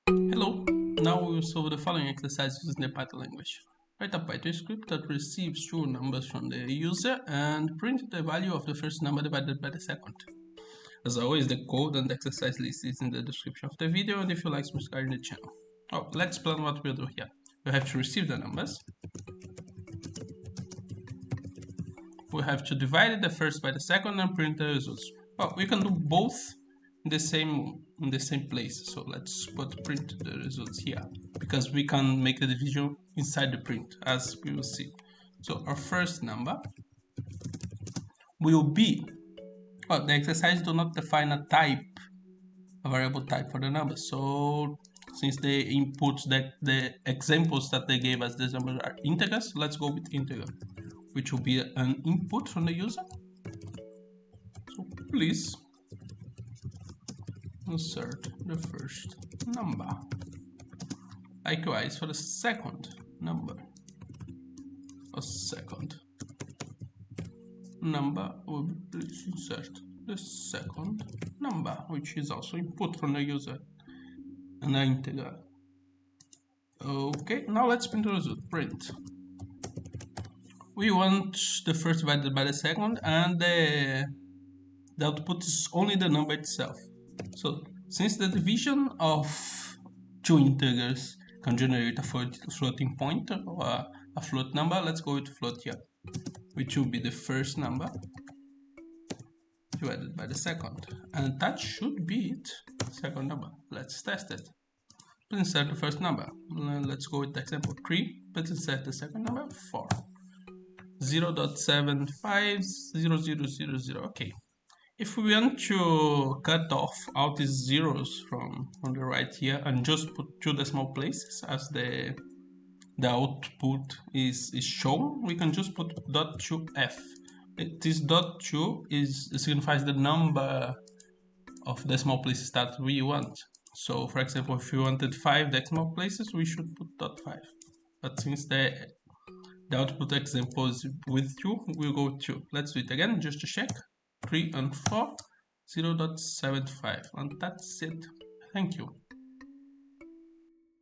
Hello, now we will solve the following exercise using the Python language. Write a Python script that receives two numbers from the user and print the value of the first number divided by the second. As always, the code and the exercise list is in the description of the video, and if you like, subscribe to the channel. Let's plan what we'll do here. We have to receive the numbers. We have to divide the first by the second and print the results. We can do both in the same place. So let's put print the results here because we can make the division inside the print, as we will see. So our first number will be, the exercise do not define a variable type for the number. So since the inputs the examples that they gave us, these numbers are integers, let's go with integer, which will be an input from the user. So please insert the first number. Likewise for the second number. A second number will be, please insert the second number, which is also input from the user, and an integer. Okay, now let's print the result. Print. We want the first divided by the second, and the output is only the number itself. So since the division of two integers can generate a floating point or a float number, let's go with float here, which will be the first number divided by the second, and that should be it. Second number. Let's test it. Please insert the first number. Let's go with example 3. Please insert the second number 4. 0.750000. Okay. If we want to cut off all these zeros from the right here and just put two decimal places as the output is shown, we can just put .2f. This .2 signifies the number of decimal places that we want. So for example, if we wanted 5 decimal places, we should put .5. But since the output example is with 2, we'll go with 2. Let's do it again just to check. 3 and 4, 0.75, and that's it. Thank you.